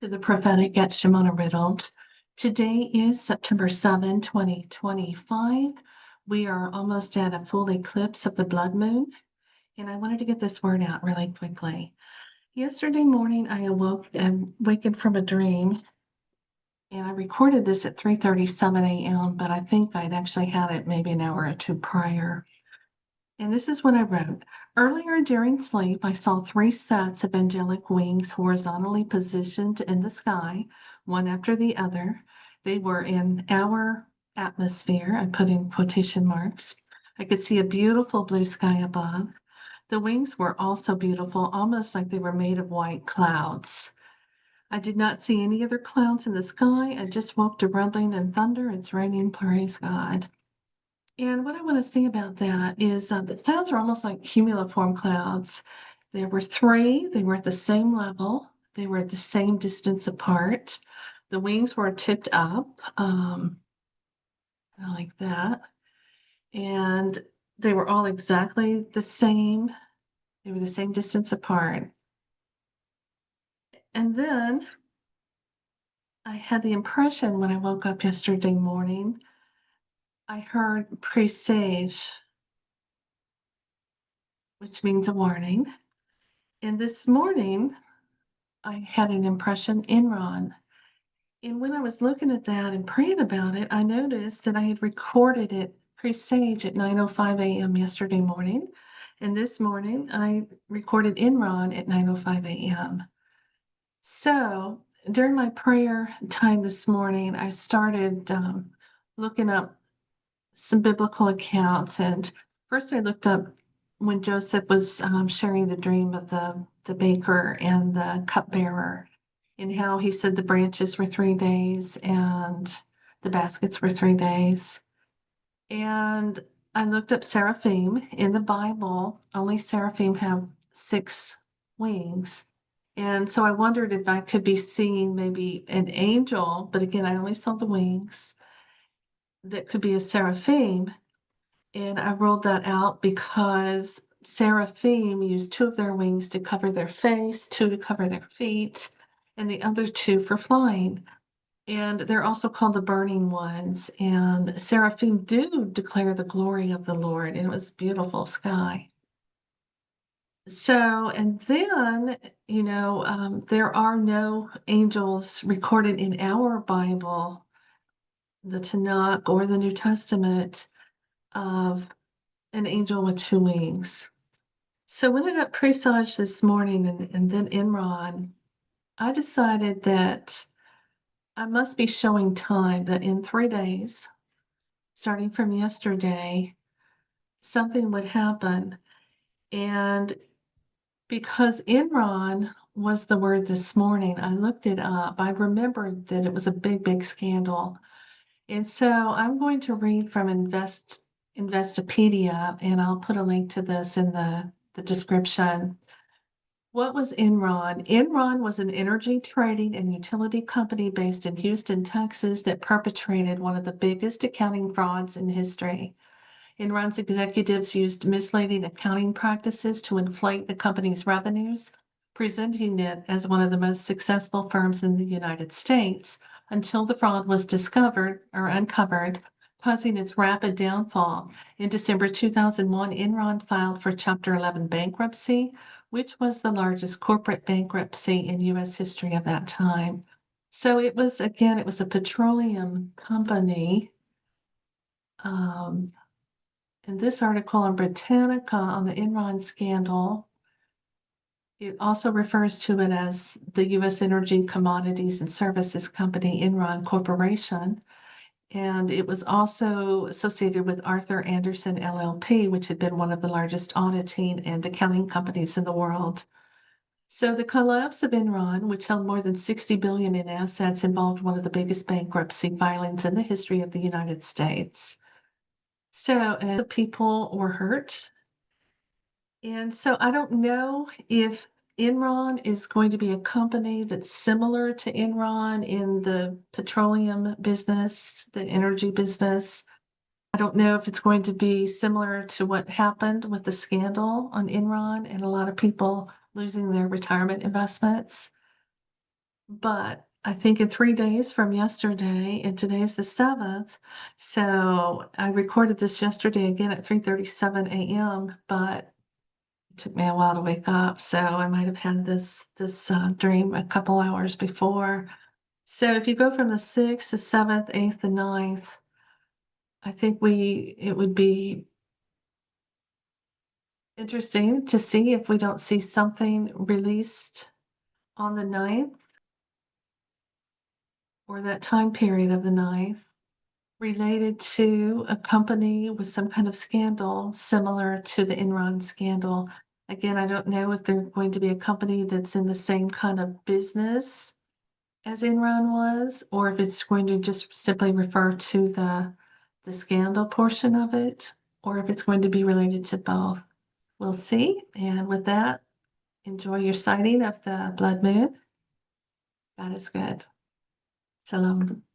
To the Prophetic at Shimona Riddled. Today is September 7, 2025. We are almost at a full eclipse of the blood moon, and I wanted to get this word out really quickly. Yesterday morning, I awoke and wakened from a dream, and I recorded this at 3:37 a.m., but I think I'd actually had it maybe an hour or two prior. And this is what I wrote. Earlier during sleep, I saw three sets of angelic wings horizontally positioned in the sky, one after the other. They were in our atmosphere. I put in quotation marks. I could see a beautiful blue sky above. The wings were also beautiful, almost like they were made of white clouds. I did not see any other clouds in the sky. I just woke to rumbling and thunder. It's raining, praise God. And what I want to say about that is the clouds are almost like cumuliform clouds. There were three, they were at the same level, they were at the same distance apart. The wings were tipped up, like that. And they were all exactly the same. They were the same distance apart. And then I had the impression when I woke up yesterday morning, I heard presage, which means a warning. And this morning, I had an impression Enron. And when I was looking at that and praying about it, I noticed that I had recorded it presage at 9:05 a.m. yesterday morning. And this morning I recorded Enron at 9:05 a.m. So during my prayer time this morning, I started looking up some biblical accounts. And first I looked up when Joseph was sharing the dream of the baker and the cupbearer, and how he said the branches were 3 days and the baskets were 3 days. And I looked up seraphim. In the Bible, only seraphim have 6 wings. And so I wondered if I could be seeing maybe an angel, but again, I only saw the wings, that could be a seraphim. And I rolled that out because seraphim use 2 of their wings to cover their face, 2 to cover their feet, and the other 2 for flying. And they're also called the burning ones. And seraphim do declare the glory of the Lord. And it was beautiful sky. So, and then, there are no angels recorded in our Bible, the Tanakh or the New Testament, of an angel with 2 wings. So when I got presaged this morning and then Enron, I decided that I must be showing time, that in 3 days, starting from yesterday, something would happen. And because Enron was the word this morning, I looked it up. I remembered that it was a big, big scandal. And so I'm going to read from Investopedia, and I'll put a link to this in the description. What was Enron? Enron was an energy trading and utility company based in Houston, Texas, that perpetrated one of the biggest accounting frauds in history. Enron's executives used misleading accounting practices to inflate the company's revenues, presenting it as one of the most successful firms in the United States until the fraud was discovered or uncovered, causing its rapid downfall. In December 2001, Enron filed for Chapter 11 bankruptcy, which was the largest corporate bankruptcy in U.S. history of that time. So it was a petroleum company. In this article on Britannica on the Enron scandal, it also refers to it as the U.S. Energy Commodities and Services Company, Enron Corporation. And it was also associated with Arthur Andersen LLP, which had been one of the largest auditing and accounting companies in the world. So the collapse of Enron, which held more than 60 billion in assets, involved one of the biggest bankruptcy filings in the history of the United States. So people were hurt. And so I don't know if Enron is going to be a company that's similar to Enron in the petroleum business, the energy business. I don't know if it's going to be similar to what happened with the scandal on Enron and a lot of people losing their retirement investments. But I think in 3 days from yesterday, and today's the 7th, so I recorded this yesterday again at 3:37 AM, but it took me a while to wake up, so I might have had this dream a couple hours before. So if you go from the 6th, the 7th, 8th, the 9th, I think it would be interesting to see if we don't see something released on the 9th or that time period of the 9th related to a company with some kind of scandal similar to the Enron scandal. Again, I don't know if they're going to be a company that's in the same kind of business as Enron was, or if it's going to just simply refer to the scandal portion of it, or if it's going to be related to both. We'll see. And with that, enjoy your sighting of the blood moon. God is good. Shalom.